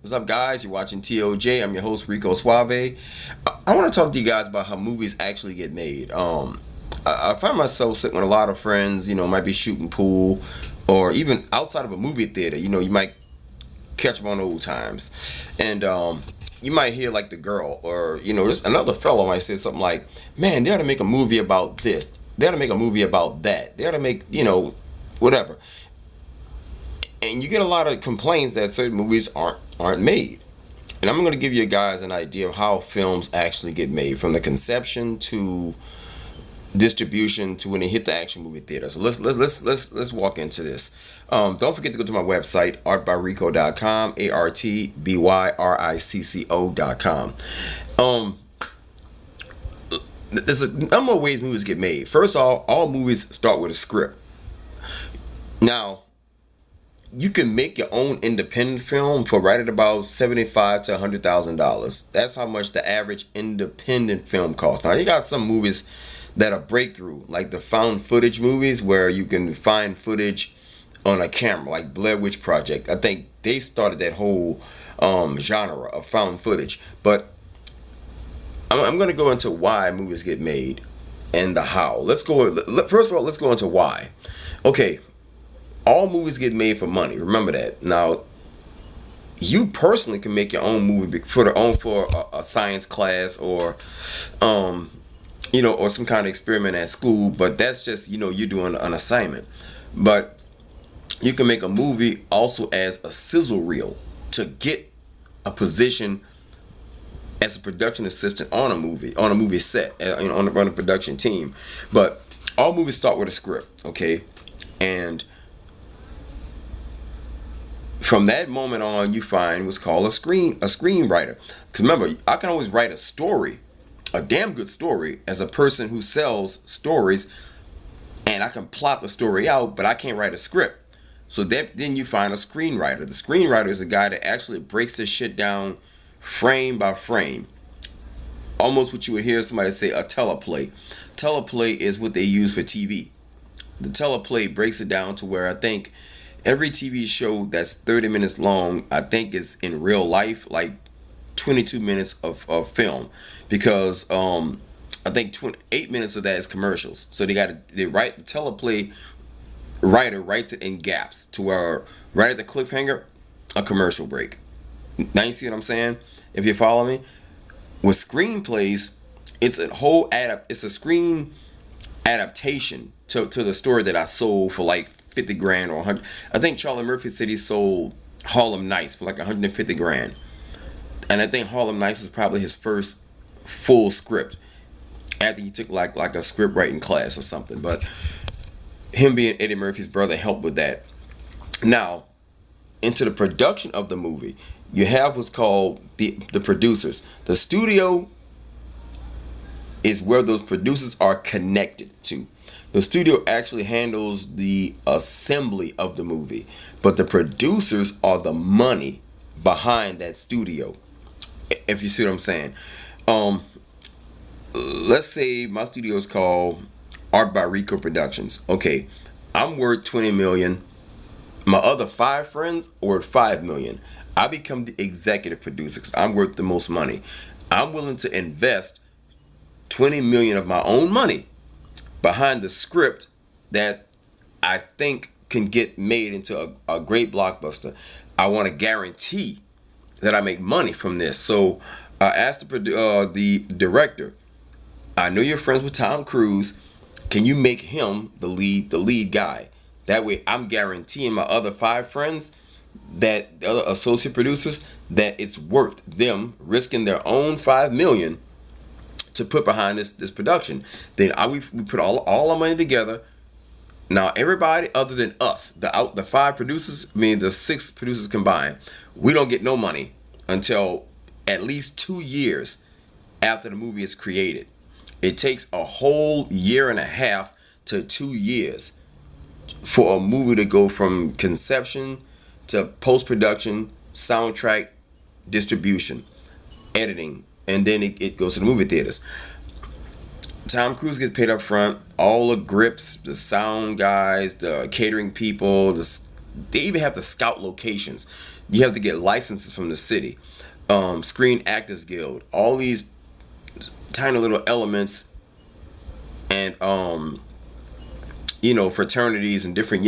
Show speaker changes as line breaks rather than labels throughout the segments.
What's up, guys? You're watching TOJ. I'm your host, Rico Suave. I want to talk to you guys about how movies actually get made. I find myself sitting with a lot of friends, might be shooting pool, or even outside of a movie theater, you might catch them on old times. And you might hear like the girl, or, just another fellow might say something like, man, they ought to make a movie about this. They ought to make a movie about that. They ought to make, whatever. And you get a lot of complaints that certain movies aren't made. And I'm going to give you guys an idea of how films actually get made, from the conception to distribution to when they hit the action movie theater. So let's walk into this. Don't forget to go to my website, artbyrico.com, artbyricco.com. There's a number of ways movies get made. First of all movies start with a script. Now, you can make your own independent film for right at about $75,000 to $100,000. That's how much the average independent film costs. Now, you got some movies that are breakthrough, like the found footage movies, where you can find footage on a camera, like Blair Witch Project. I think they started that whole genre of found footage. But I'm going to go into why movies get made and the how. First of all, let's go into why. Okay. All movies get made for money. Remember that. Now, you personally can make your own movie for a science class, or or some kind of experiment at school. But that's just you're doing an assignment. But you can make a movie also as a sizzle reel to get a position as a production assistant on a movie set, on a production team. But all movies start with a script, okay, and from that moment on, you find what's called a screenwriter. Because remember, I can always write a story, a damn good story, as a person who sells stories, and I can plot the story out, but I can't write a script. So then you find a screenwriter. The screenwriter is a guy that actually breaks this shit down frame by frame. Almost what you would hear somebody say, a teleplay. Teleplay is what they use for TV. The teleplay breaks it down to where I think every TV show that's 30 minutes long, I think, is in real life like 22 minutes of film, because I think 8 minutes of that is commercials. So the teleplay writer writes it in gaps to where right at the cliffhanger, a commercial break. Now you see what I'm saying? If you follow me, with screenplays, it's a screen adaptation to the story that I sold for like 50 grand or 100. I think Charlie Murphy said he sold Harlem Nights for like 150 grand. And I think Harlem Nights was probably his first full script after he took like a script writing class or something. But him being Eddie Murphy's brother helped with that. Now, into the production of the movie, you have what's called the producers. The studio is where those producers are connected to. The studio actually handles the assembly of the movie, but the producers are the money behind that studio, if you see what I'm saying. Let's say my studio is called Art by Rico Productions. Okay, I'm worth 20 million. My other 5 friends are worth 5 million. I become the executive producer because I'm worth the most money. I'm willing to invest 20 million of my own money behind the script that I think can get made into a great blockbuster. I want to guarantee that I make money from this. So I asked the director, I know you're friends with Tom Cruise. Can you make him the lead guy? That way I'm guaranteeing my other 5 friends, that the other associate producers, that it's worth them risking their own 5 million to put behind this production. Then we put all our money together. Now everybody other than us, the 5 producers, the 6 producers combined, we don't get no money until at least 2 years after the movie is created. It takes a whole year and a half to 2 years for a movie to go from conception to post-production, soundtrack, distribution, editing, and then it goes to the movie theaters. Tom Cruise gets paid up front. All the grips, the sound guys, the catering people, they even have to scout locations. You have to get licenses from the city, Screen Actors Guild, all these tiny little elements, and fraternities and different,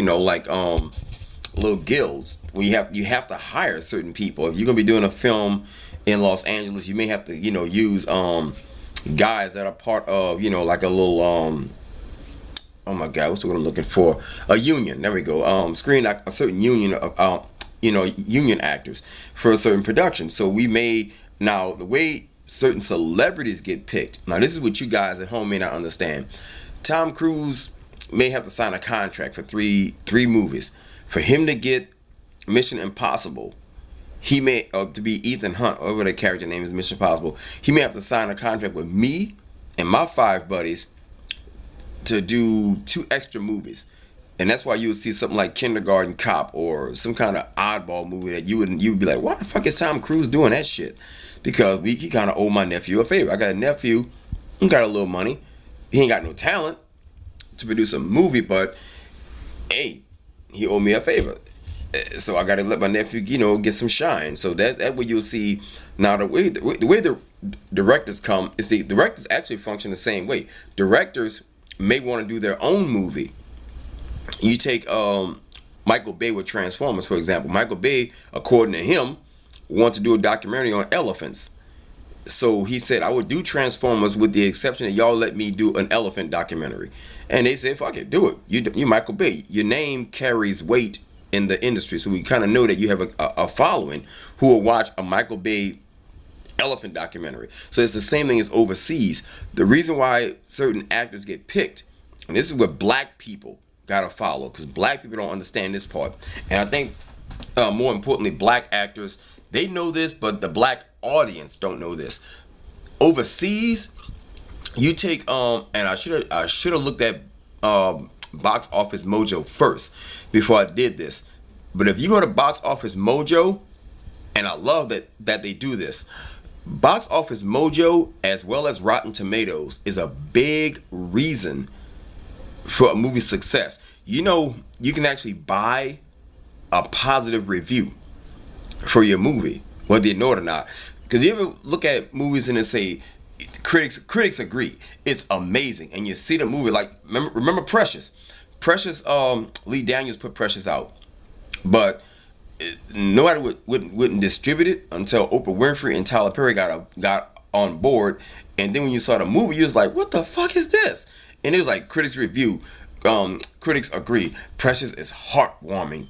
little guilds. When you have to hire certain people. If you're gonna be doing a film in Los Angeles, you may have to, use guys that are part of, like a little oh my god, what's what I'm looking for? A union. There we go. A certain union of union actors for a certain production. So we may now the way certain celebrities get picked. Now this is what you guys at home may not understand. Tom Cruise may have to sign a contract for three movies. For him to get Mission Impossible, he may to be Ethan Hunt, or whatever the character name is, Mission Impossible. He may have to sign a contract with me and my 5 buddies to do 2 extra movies. And that's why you would see something like Kindergarten Cop or some kind of oddball movie that you would be like, why the fuck is Tom Cruise doing that shit? Because he kind of owe my nephew a favor. I got a nephew who got a little money. He ain't got no talent to produce a movie, but hey, he owed me a favor. So I got to let my nephew, get some shine. So that way you'll see now the way the directors come is the directors actually function the same way. Directors may want to do their own movie. You take Michael Bay with Transformers, for example. Michael Bay, according to him, wants to do a documentary on elephants. So he said, I would do Transformers with the exception that y'all let me do an elephant documentary. And they said, fuck it, do it. You Michael Bay. Your name carries weight in the industry. So we kind of know that you have a following who will watch a Michael Bay elephant documentary. So it's the same thing as overseas. The reason why certain actors get picked, and this is what black people gotta follow, because black people don't understand this part. And I think more importantly, black actors, they know this, but the black audience don't know this. Overseas, you take and I should have looked at Box Office Mojo first before I did this. But if you go to Box Office Mojo, and I love that they do this, Box Office Mojo as well as Rotten Tomatoes is a big reason for a movie's success. You can actually buy a positive review for your movie, whether you know it or not. Because you ever look at movies and they say critics agree it's amazing, and you see the movie like remember Precious. Lee Daniels put Precious out, but nobody wouldn't distribute it until Oprah Winfrey and Tyler Perry got on board. And then when you saw the movie, you was like, what the fuck is this? And it was like critics review, critics agree, Precious is heartwarming.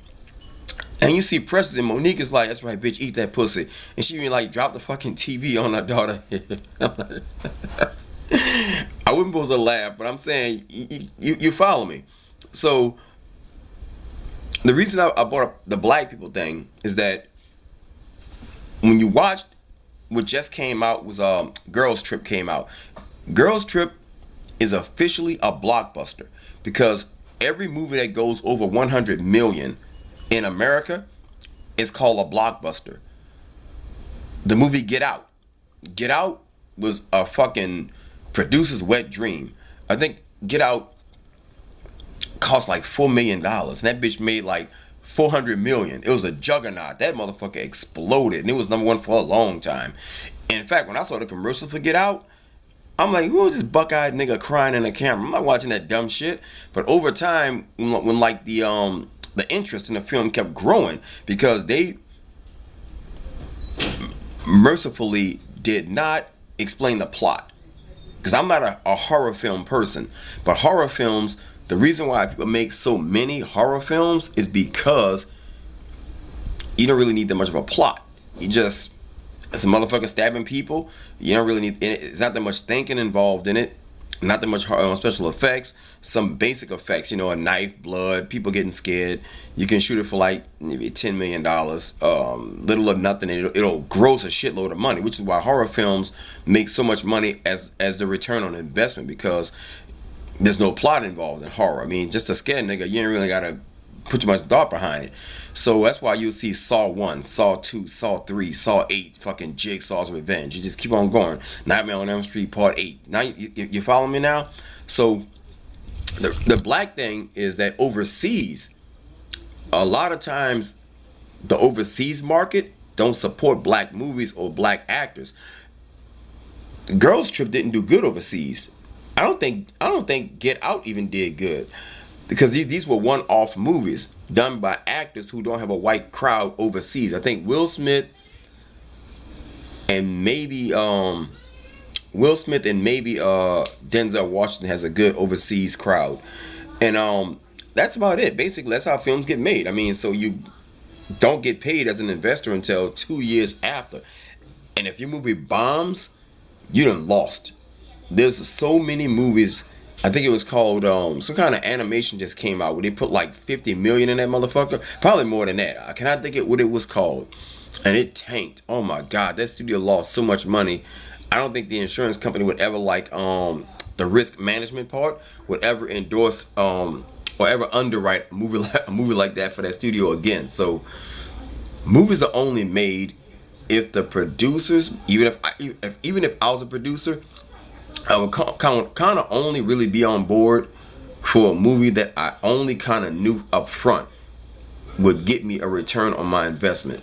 And you see Precious and Monique is like, that's right, bitch, eat that pussy. And she even like dropped the fucking TV on her daughter. I wouldn't supposed to laugh, but I'm saying you follow me. So the reason I brought up the black people thing is that when you watched what just came out was Girls Trip came out. Girls Trip is officially a blockbuster because every movie that goes over 100 million in America is called a blockbuster. The movie Get Out. Get Out was a fucking producer's wet dream. I think Get Out cost like $4 million. And that bitch made like 400 million. It was a juggernaut. That motherfucker exploded. And it was #1 for a long time. And in fact, when I saw the commercial for Get Out, I'm like, who is this buck-eyed nigga crying in the camera? I'm not watching that dumb shit. But over time, when like the interest in the film kept growing, because they mercifully did not explain the plot. Because I'm not a horror film person, but horror films, the reason why people make so many horror films is because you don't really need that much of a plot. You just, it's a motherfucker stabbing people. You don't really need, it's not that much thinking involved in it. Not that much special effects. Some basic effects, a knife, blood, people getting scared. You can shoot it for like maybe $10 million. Little or nothing. It'll gross a shitload of money, which is why horror films make so much money as the return on investment, because there's no plot involved in horror. I mean, just a scare nigga, you ain't really gotta put too much thought behind it. So that's why you'll see Saw 1, Saw 2, Saw 3, Saw 8, fucking Jigsaw's Revenge. You just keep on going. Nightmare on Elm Street Part 8. Now you follow me now? So the black thing is that overseas, a lot of times the overseas market don't support black movies or black actors. Girls Trip didn't do good overseas. I don't think Get Out even did good, because these were one-off movies done by actors who don't have a white crowd overseas. I think Will Smith and maybe Denzel Washington has a good overseas crowd, and that's about it. Basically, that's how films get made. I mean, so you don't get paid as an investor until 2 years after, and if your movie bombs, you done lost. There's so many movies. I think it was called some kind of animation just came out where they put like 50 million in that motherfucker. Probably more than that. I cannot think of what it was called. And it tanked. Oh my god, that studio lost so much money. I don't think the insurance company would ever like the risk management part would ever endorse or ever underwrite a movie like that for that studio again. So movies are only made if the producers, even if I was a producer, I would kind of only really be on board for a movie that I only kind of knew up front would get me a return on my investment.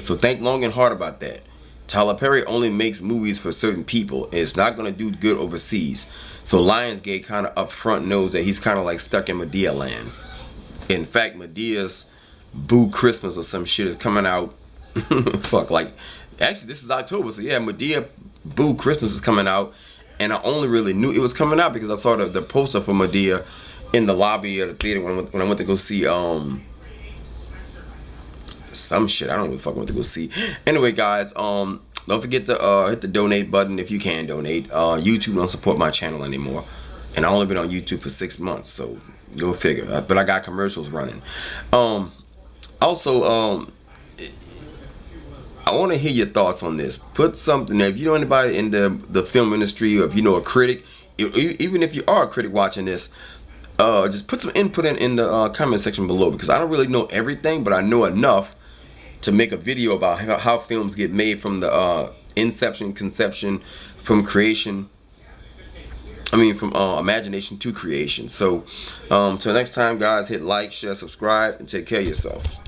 So think long and hard about that. Tyler Perry only makes movies for certain people. It's not going to do good overseas. So Lionsgate kind of up front knows that he's kind of like stuck in Medea land. In fact, Medea's Boo Christmas or some shit is coming out. Fuck, like, actually this is October, so yeah, Medea Boo Christmas is coming out. And I only really knew it was coming out because I saw the poster for Medea in the lobby of the theater when I went to go see some shit. I don't know what the fuck I went to go see. Anyway, guys, don't forget to hit the donate button if you can donate. YouTube don't support my channel anymore, and I only been on YouTube for 6 months, so go figure. But I got commercials running. Also, I want to hear your thoughts on this. Put something, if you know anybody in the film industry, or if you know a critic, even if you are a critic watching this, just put some input in the comment section below, because I don't really know everything, but I know enough to make a video about how films get made from the inception, conception, from creation. I mean, from imagination to creation. So, till next time, guys, hit like, share, subscribe, and take care of yourself.